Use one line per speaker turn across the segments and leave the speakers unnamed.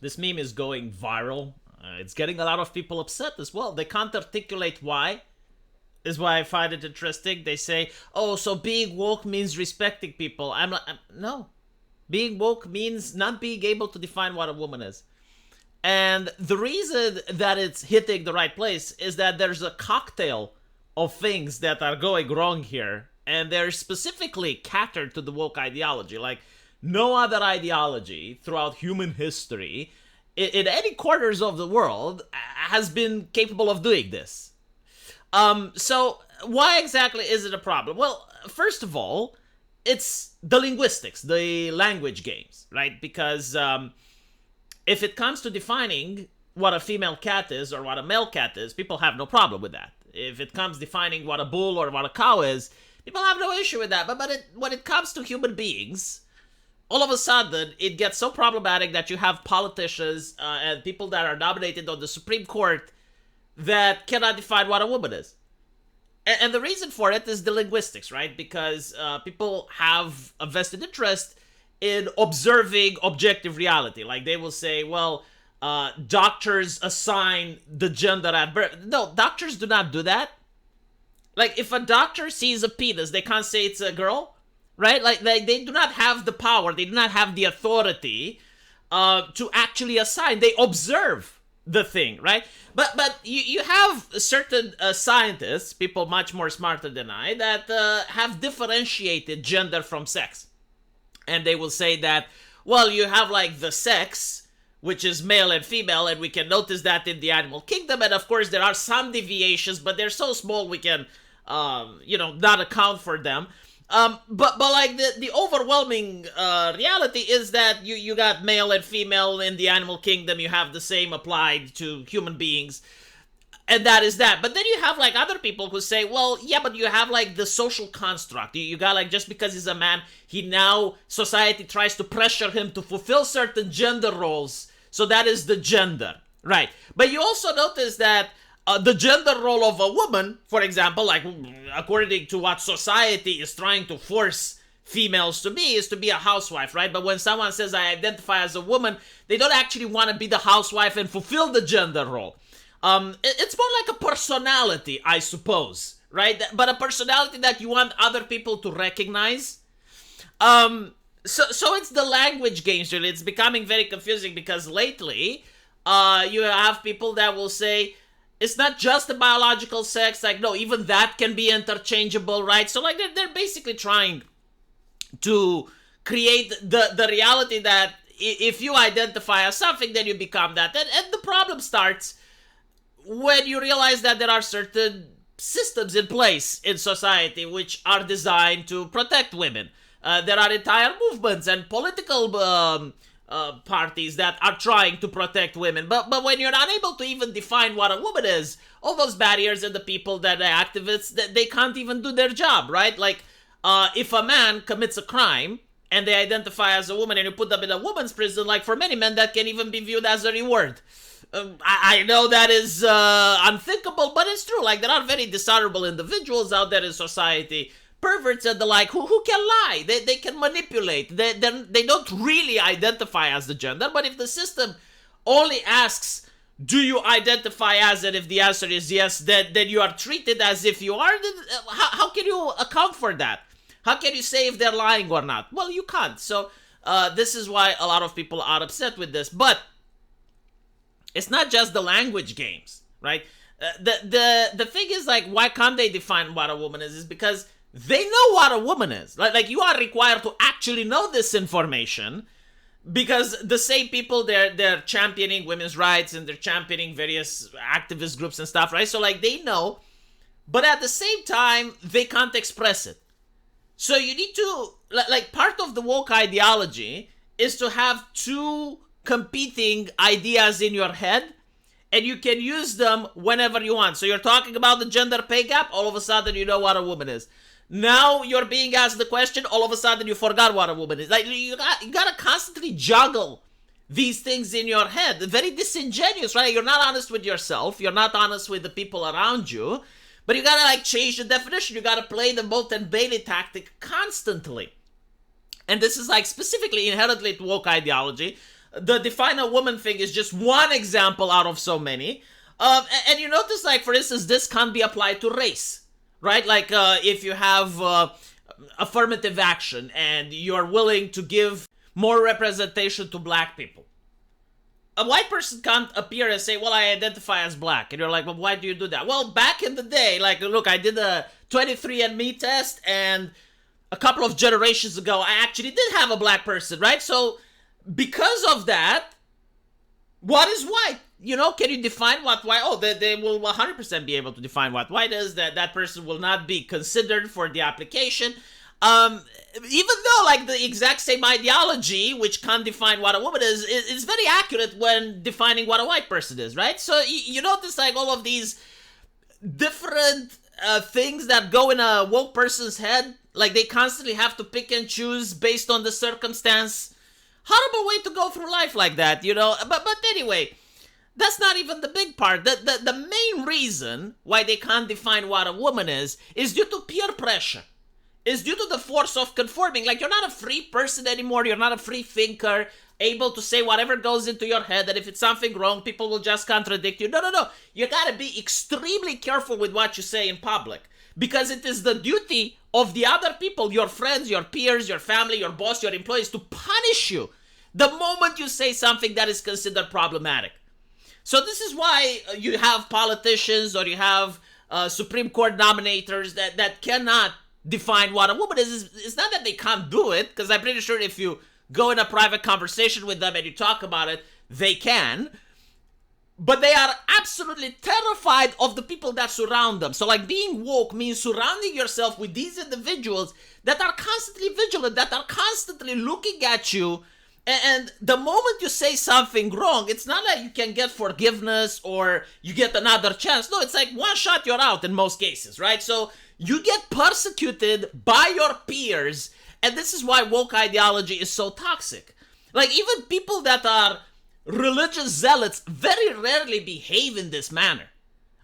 This meme is going viral. It's getting a lot of people upset as well. They can't articulate why. Is why I find it interesting. They say, "Oh, so being woke means respecting people." I'm like, no. Being woke means not being able to define what a woman is. And the reason that it's hitting the right place is that there's a cocktail of things that are going wrong here, and they're specifically catered to the woke ideology. Like no other ideology throughout human history, in any corners of the world, has been capable of doing this. So why exactly is it a problem? Well, first of all, it's the linguistics, the language games, right? Because if it comes to defining what a female cat is or what a male cat is, people have no problem with that. If it comes defining what a bull or what a cow is, people have no issue with that. But when it comes to human beings, all of a sudden, it gets so problematic that you have politicians and people that are nominated on the Supreme Court that cannot define what a woman is. And the reason for it is the linguistics, right? Because people have a vested interest in observing objective reality. Like they will say, well, doctors assign the gender at birth. No, doctors do not do that. Like if a doctor sees a penis, they can't say it's a girl, right? Like they do not have the power, they do not have the authority to actually assign. They observe the thing, right? But you have certain scientists, people much more smarter than I, that have differentiated gender from sex. And they will say that, well, you have like the sex, which is male and female, and we can notice that in the animal kingdom. And of course, there are some deviations, but they're so small we can, not account for them. But like the overwhelming reality is that you got male and female in the animal kingdom. You have the same applied to human beings. And that is that. But then you have like other people who say, well, yeah, but you have like the social construct. You got like, just because he's a man, society tries to pressure him to fulfill certain gender roles. So that is the gender, right? But you also notice that the gender role of a woman, for example, like according to what society is trying to force females to be, is to be a housewife, right? But when someone says I identify as a woman, they don't actually want to be the housewife and fulfill the gender role. It's more like a personality, I suppose, right? But a personality that you want other people to recognize. So it's the language games, really. It's becoming very confusing because lately, you have people that will say, it's not just the biological sex, like, no, even that can be interchangeable, right? So, like, they're basically trying to create the reality that if you identify as something, then you become that. And the problem starts when you realize that there are certain systems in place in society which are designed to protect women. There are entire movements and political parties that are trying to protect women. But when you're unable to even define what a woman is, all those barriers and the people that are activists, they can't even do their job, right? Like, if a man commits a crime and they identify as a woman and you put them in a woman's prison, like for many men, that can even be viewed as a reward. I know that is unthinkable, but it's true. Like, there are very dishonorable individuals out there in society, perverts and the like, who can lie. They can manipulate. They don't really identify as the gender, but if the system only asks, do you identify as it? If the answer is yes, then you are treated as if you are. Then how can you account for that? How can you say if they're lying or not? Well, you can't. So this is why a lot of people are upset with this. But it's not just the language games, right? The thing is, like, why can't they define what a woman is because they know what a woman is. Like you are required to actually know this information because the same people, they're championing women's rights and they're championing various activist groups and stuff, right? So, like, they know, but at the same time, they can't express it. So you need to, like, part of the woke ideology is to have two competing ideas in your head, and you can use them whenever you want. So you're talking about the gender pay gap, all of a sudden you know what a woman is. Now you're being asked the question, all of a sudden you forgot what a woman is. Like, you gotta constantly juggle these things in your head. Very disingenuous, right? You're not honest with yourself, you're not honest with the people around you, but you gotta, like, change the definition. You gotta play the Moat and Bailey tactic constantly. And this is, like, specifically inherently to woke ideology. the define a woman thing is just one example out of so many. And you notice, like, for instance, this can't be applied to race, right? Like, if you have affirmative action and you're willing to give more representation to black people, a white person can't appear and say, well, I identify as black. And you're like, well, why do you do that? Well, back in the day, like, look, I did a 23andMe test, and a couple of generations ago, I actually did have a black person, right? So, because of that, what is white? You know, can you define what white? Oh, they will 100% be able to define what white is. That person will not be considered for the application. Even though, like, the exact same ideology, which can't define what a woman is very accurate when defining what a white person is, right? So you notice, like, all of these different things that go in a woke person's head, like, they constantly have to pick and choose based on the circumstance. Horrible way to go through life like that, you know? But anyway, that's not even the big part. The main reason why they can't define what a woman is due to peer pressure. Is due to the force of conforming. Like, you're not a free person anymore. You're not a free thinker, able to say whatever goes into your head, and if it's something wrong, people will just contradict you. No. You gotta be extremely careful with what you say in public, because it is the duty of the other people, your friends, your peers, your family, your boss, your employees, to punish you the moment you say something that is considered problematic. So this is why you have politicians, or you have Supreme Court nominators that cannot define what a woman is. It's not that they can't do it, because I'm pretty sure if you go in a private conversation with them and you talk about it, they can. But they are absolutely terrified of the people that surround them. So, like, being woke means surrounding yourself with these individuals that are constantly vigilant, that are constantly looking at you. And the moment you say something wrong, it's not like you can get forgiveness or you get another chance. No, it's like one shot, you're out in most cases, right? So you get persecuted by your peers, and this is why woke ideology is so toxic. Like, even people that are religious zealots very rarely behave in this manner.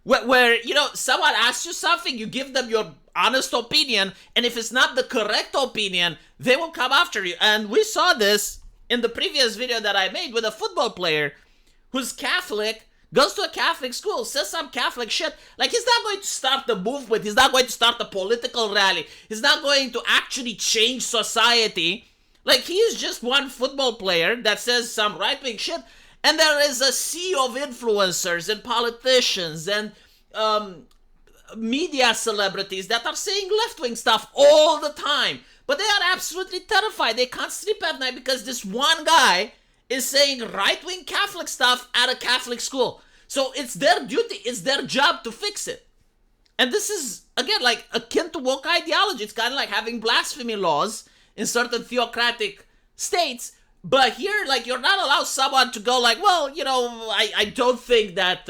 Where, you know, someone asks you something, you give them your honest opinion, and if it's not the correct opinion, they will come after you. And we saw this in the previous video that I made with a football player who's Catholic, goes to a Catholic school, says some Catholic shit. Like, he's not going to start the movement. He's not going to start a political rally. He's not going to actually change society. Like, he is just one football player that says some right-wing shit. And there is a sea of influencers and politicians and media celebrities that are saying left-wing stuff all the time. But they are absolutely terrified. They can't sleep at night because this one guy is saying right-wing Catholic stuff at a Catholic school. So it's their duty, it's their job to fix it. And this is, again, like, akin to woke ideology. It's kind of like having blasphemy laws in certain theocratic states. But here, like, you're not allowed someone to go like, well, you know, I don't think that